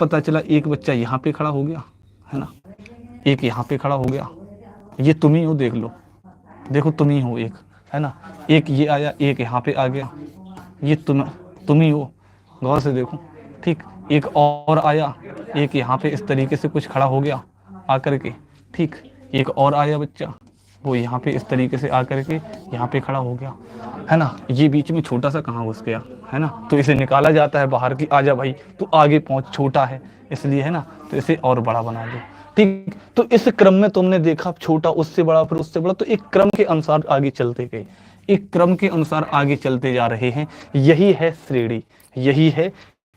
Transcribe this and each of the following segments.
पता चला एक बच्चा यहाँ पे खड़ा हो गया, है ना, एक यहाँ पे खड़ा हो गया, ये तुम ही हो, देख लो, देखो तुम ही हो एक, है ना, एक ये आया, एक यहाँ पे आ गया, ये तुम ही हो, गौर से देखो, ठीक। एक और आया, एक यहाँ पे इस तरीके से कुछ खड़ा हो गया आकर के, ठीक। एक और आया बच्चा, वो यहाँ पे इस तरीके से आकर के यहाँ पे खड़ा हो गया, है ना, ये बीच में छोटा सा कहाँ घुस गया, है ना, तो इसे निकाला जाता है बाहर की, आजा भाई तू आगे पहुंच, छोटा है इसलिए, है ना, तो इसे और बड़ा बना दो, ठीक। तो इस क्रम में तुमने देखा छोटा उससे बड़ा, फिर उससे बड़ा, तो एक क्रम के अनुसार आगे चलते गए, एक क्रम के अनुसार आगे चलते जा रहे हैं। यही है श्रेणी, यही है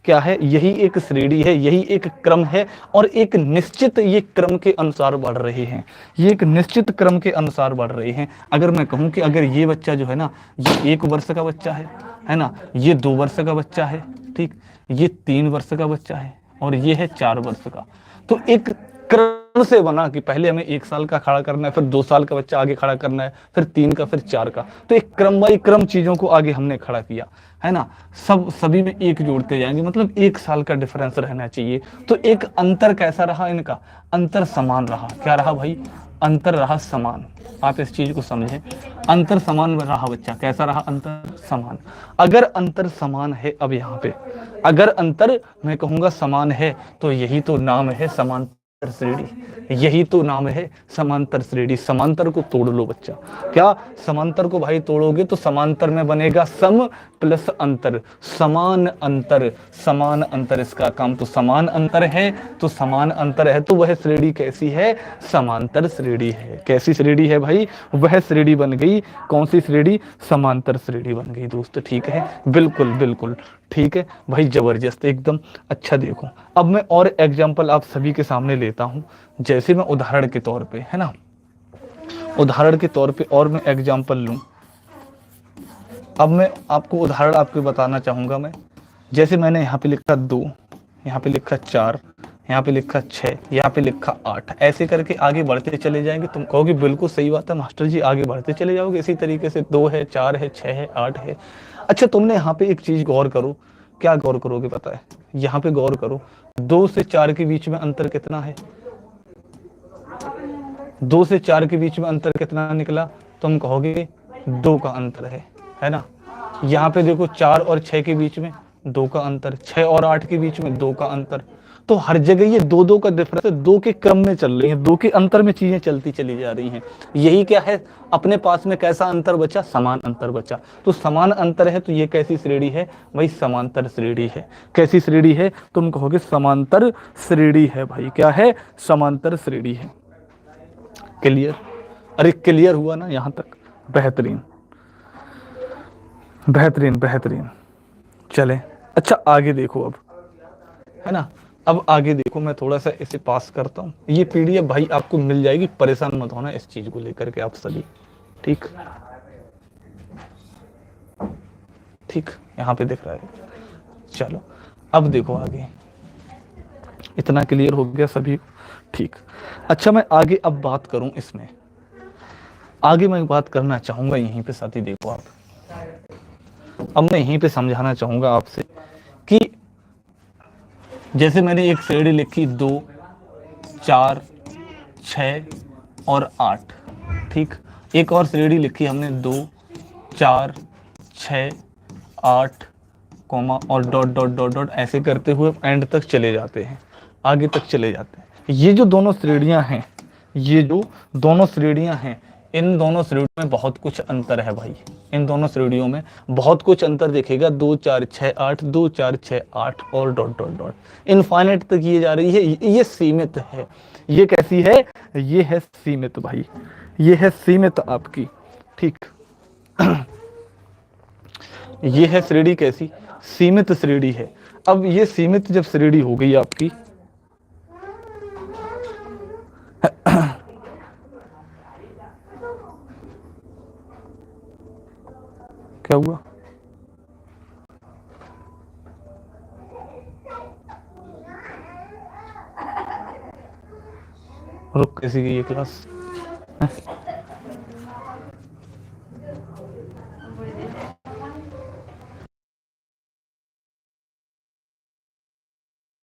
क्या है, यही एक श्रेणी है, यही एक क्रम है, और एक निश्चित ये क्रम के अनुसार बढ़ रहे हैं, ये एक निश्चित क्रम के अनुसार बढ़ रहे हैं। अगर मैं कहूँ कि अगर ये बच्चा जो है ना, ये 1 वर्ष का बच्चा है ना, ये 2 वर्ष का बच्चा है, ठीक, ये 3 वर्ष का बच्चा है, और ये है 4 वर्ष का, तो एक क्रम से बना कि पहले हमें 1 साल का खड़ा करना है, फिर 2 साल का बच्चा आगे खड़ा करना है, फिर 3 का, फिर 4 का, तो एक क्रम बाई क्रम चीजों को आगे हमने खड़ा किया, है ना, सभी में एक जोड़ते जाएंगे, मतलब 1 साल का डिफरेंस रहना चाहिए। तो एक अंतर कैसा रहा इनका, अंतर समान रहा, क्या रहा भाई, अंतर रहा समान, आप इस चीज को समझें, अंतर समान रहा बच्चा, कैसा रहा, अंतर समान। अगर अंतर समान है, अब यहाँ पे अगर अंतर मैं कहूंगा समान है, तो यही तो नाम है समांतर श्रेणी, यही तो नाम है समांतर श्रेणी। समांतर को तोड़ लो बच्चा, क्या समांतर को भाई तोड़ोगे तो समांतर में बनेगा सम प्लस अंतर, समान अंतर, समान अंतर इसका काम, तो समान अंतर है, तो समान अंतर है, तो वह श्रेणी कैसी है, समांतर श्रेणी है। कैसी श्रेणी है भाई, वह श्रेणी बन गई, कौन सी श्रेणी, समांतर श्रेणी बन गई दोस्त, ठीक है, बिल्कुल बिल्कुल ठीक है भाई, जबरदस्त एकदम। अच्छा देखो, अब मैं और एग्जांपल आप सभी के सामने लेता हूं, जैसे मैं उदाहरण के तौर पे, है ना, उदाहरण के तौर पे और मैं एग्जांपल लूं। अब मैं आपको उदाहरण आपको बताना चाहूंगा मैं, जैसे मैंने यहाँ पे लिखा 2, यहाँ पे लिखा 4, यहाँ पे लिखा 6, यहाँ पे लिखा 8, ऐसे करके आगे बढ़ते चले जाएंगे। तुम कहोगे बिल्कुल सही बात है मास्टर जी, आगे बढ़ते चले जाओगे इसी तरीके से, 2 है, 4 है, 6 है, 8 है। अच्छा तुमने यहाँ पे एक चीज गौर करो, क्या गौर करोगे पता है, यहाँ पे गौर करो, 2 से 4 के बीच में अंतर कितना है, 2 से 4 के बीच में अंतर कितना निकला, तुम कहोगे 2 का अंतर है ना। यहाँ पे देखो 4 और 6 के बीच में 2 का अंतर, 6 और 8 के बीच में 2 का अंतर, तो हर जगह ये 2 का डिफरेंस है, 2 के क्रम में चल रही है, 2 के अंतर में चीजें चलती चली जा रही हैं। यही क्या है, अपने पास में कैसा अंतर बचा, समान अंतर बचा, तो समान अंतर है, तो ये कैसी श्रेणी है भाई, समांतर श्रेणी है। कैसी श्रेणी है, तुम कहोगे समांतर श्रेणी है भाई, क्या है, समांतर श्रेणी है। क्लियर, अरे क्लियर हुआ ना यहां तक, बेहतरीन बेहतरीन बेहतरीन। चले अच्छा आगे देखो अब, है ना, अब आगे देखो, मैं थोड़ा सा इसे पास करता हूँ, ये पीडीएफ भाई आपको मिल जाएगी, परेशान मत होना इस चीज को लेकर के आप सभी, ठीक ठीक, यहाँ पे दिख रहा है। चलो अब देखो आगे, इतना क्लियर हो गया सभी, ठीक। अच्छा मैं आगे अब बात करूं इसमें, आगे मैं बात करना चाहूंगा यहीं पे साथी, देखो आप, अब मैं यहीं पे समझाना चाहूंगा आपसे कि जैसे मैंने एक श्रेणी लिखी 2, 4, 6 और 8, ठीक। एक और श्रेणी लिखी हमने 2, 4, 6, 8 कॉमा और डॉट डॉट डॉट डॉट, ऐसे करते हुए एंड तक चले जाते हैं, आगे तक चले जाते हैं। ये जो दोनों श्रेणियां हैं, ये जो दोनों श्रेणियां हैं, इन दोनों श्रेणियों में बहुत कुछ अंतर है भाई, इन दोनों श्रेणियों में बहुत कुछ अंतर दिखेगा, 2 4 6 8, 2 4 6 8 और डॉट डॉट डॉट, इनफाइनाइट तक ये जा रही है, ये सीमित है। ये कैसी है, ये है सीमित भाई, ये है सीमित आपकी, ठीक। ये है श्रेणी कैसी, सीमित श्रेणी है। अब ये सीमित जब श्रेणी हो गई आपकी, क्या हुआ, रुक कैसी गई ये क्लास,